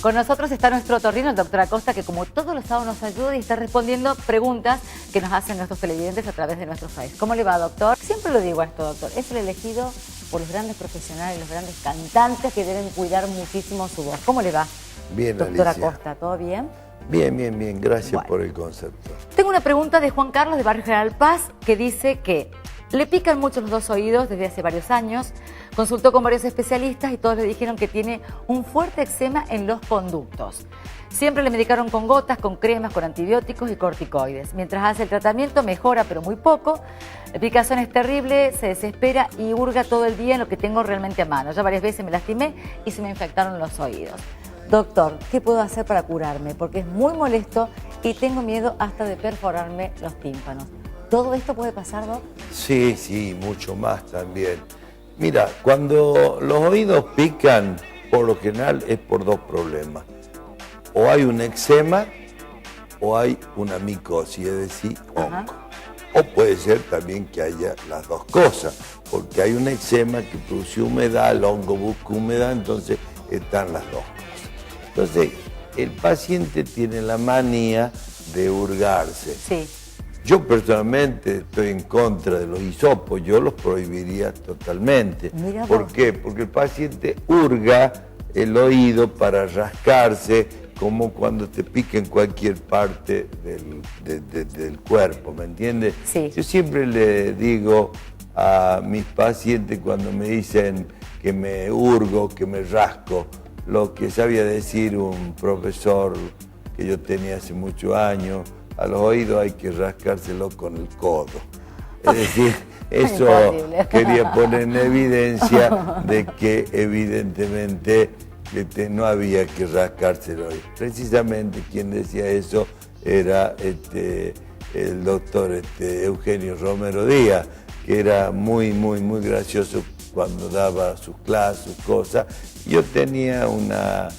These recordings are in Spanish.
Con nosotros está nuestro otorrino, el doctor Acosta, que como todos los sábados nos ayuda y está respondiendo preguntas que nos hacen nuestros televidentes a través de nuestro Face. ¿Cómo le va, doctor? Siempre lo digo a esto, doctor. Es el elegido por los grandes profesionales, los grandes cantantes que deben cuidar muchísimo su voz. ¿Cómo le va? Bien, doctor Alicia. Acosta, ¿todo bien? Bien. Gracias por el concepto. Tengo una pregunta de Juan Carlos de Barrio General Paz que dice que le pican mucho los dos oídos desde hace varios años. Consultó con varios especialistas y todos le dijeron que tiene un fuerte eczema en los conductos. Siempre le medicaron con gotas, con cremas, con antibióticos y corticoides. Mientras hace el tratamiento mejora, pero muy poco. La picazón es terrible, se desespera y hurga todo el día en lo que tengo realmente a mano. Ya varias veces me lastimé y se me infectaron los oídos. Doctor, ¿qué puedo hacer para curarme? Porque es muy molesto y tengo miedo hasta de perforarme los tímpanos. ¿Todo esto puede pasar, Doc? Sí, mucho más también. Mira, cuando los oídos pican, por lo general es por dos problemas. O hay un eczema o hay una micosis, es decir, hongo. O puede ser también que haya las dos cosas, porque hay un eczema que produce humedad, el hongo busca humedad, entonces están las dos cosas. Entonces, el paciente tiene la manía de hurgarse. Sí. Yo personalmente estoy en contra de los hisopos, yo los prohibiría totalmente. ¿Por qué? Porque el paciente hurga el oído para rascarse, como cuando te pica en cualquier parte del cuerpo, ¿me entiendes? Sí. Yo siempre le digo a mis pacientes cuando me dicen que me hurgo, que me rasco, lo que sabía decir un profesor que yo tenía hace muchos años: a los oídos hay que rascárselo con el codo. Es decir, eso quería poner en evidencia de que evidentemente no había que rascarse el oído. Precisamente quien decía eso era el doctor Eugenio Romero Díaz, que era muy gracioso cuando daba sus clases, sus cosas. Yo tenía una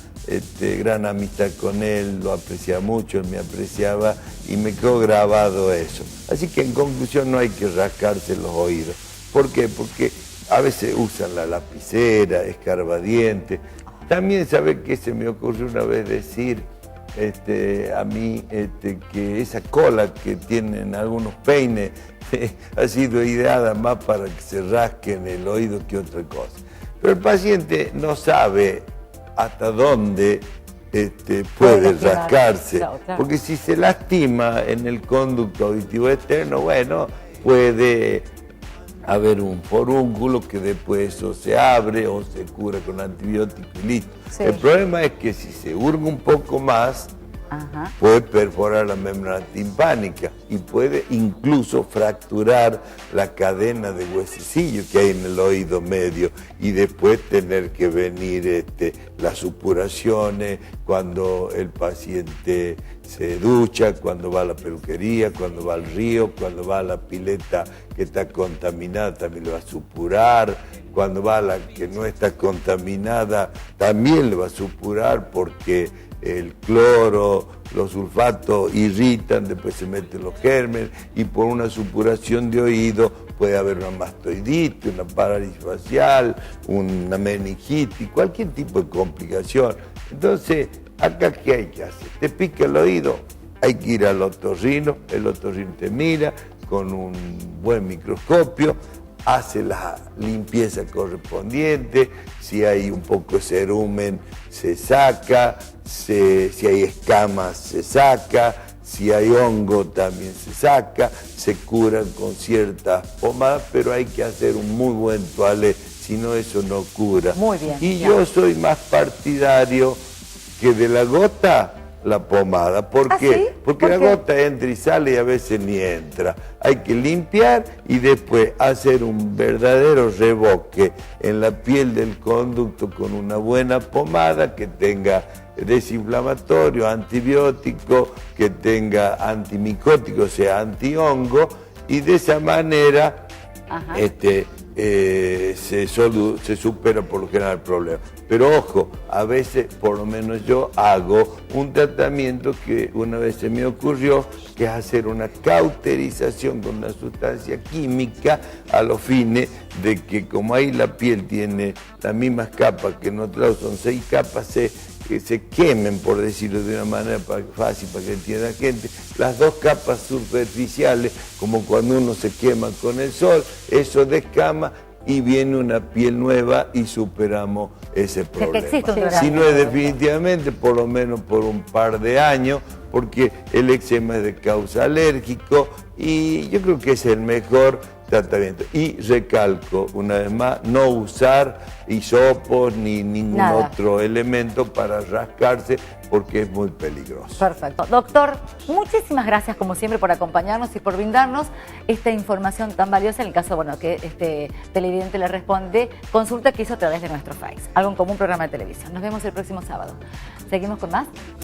gran amistad con él, lo apreciaba mucho, él me apreciaba y me quedó grabado eso. Así que en conclusión no hay que rascarse los oídos. ¿Por qué? Porque a veces usan la lapicera, escarbadientes. También, ¿sabe qué se me ocurrió una vez decir a mí? Que esa cola que tienen algunos peines ha sido ideada más para que se rasquen el oído que otra cosa. Pero el paciente no sabe hasta dónde puede rascarse, porque si se lastima en el conducto auditivo externo, bueno, puede haber un forúnculo que después eso se abre o se cura con antibióticos y listo. Sí. El problema es que si se hurga un poco más, puede perforar la membrana timpánica y puede incluso fracturar la cadena de huesecillo que hay en el oído medio y después tener que venir las supuraciones cuando el paciente se ducha, cuando va a la peluquería, cuando va al río, cuando va a la pileta que está contaminada también le va a supurar, cuando va a la que no está contaminada también le va a supurar porque el cloro, los sulfatos irritan, después se meten los gérmenes y por una supuración de oído puede haber una mastoiditis, una parálisis facial, una meningitis, cualquier tipo de complicación. Entonces, acá ¿qué hay que hacer? Te pica el oído, hay que ir al otorrino, el otorrino te mira con un buen microscopio, hace la limpieza correspondiente, si hay un poco de cerumen se saca, si hay escamas se saca, si hay hongo también se saca, se curan con ciertas pomadas, pero hay que hacer un muy buen toalé, si no eso no cura. Muy bien. Y yo soy más partidario que de la gota la pomada. ¿Por qué? ¿Sí? Porque la gota entra y sale y a veces ni entra. Hay que limpiar y después hacer un verdadero revoque en la piel del conducto con una buena pomada que tenga desinflamatorio, antibiótico, que tenga antimicótico, o sea, antihongo, y de esa manera se supera por lo general el problema. Pero ojo, a veces, por lo menos yo hago un tratamiento que una vez se me ocurrió, que es hacer una cauterización con una sustancia química a los fines de que como ahí la piel tiene las mismas capas que en otro lado son 6 capas, se se quemen, por decirlo de una manera fácil para que entienda la gente, las dos capas superficiales, como cuando uno se quema con el sol, eso descama y viene una piel nueva y superamos ese problema. Que existe un Si tratamiento. no es definitivamente, por lo menos por un par de años, porque el eczema es de causa alérgico y yo creo que es el mejor tratamiento. Y recalco, una vez más, no usar hisopos ni ningún otro elemento para rascarse porque es muy peligroso. Perfecto. Doctor, muchísimas gracias como siempre por acompañarnos y por brindarnos esta información tan valiosa en el caso, bueno, que este televidente le responde, consulta que hizo a través de nuestro fax. Algo en común, programa de televisión. Nos vemos el próximo sábado. ¿Seguimos con más?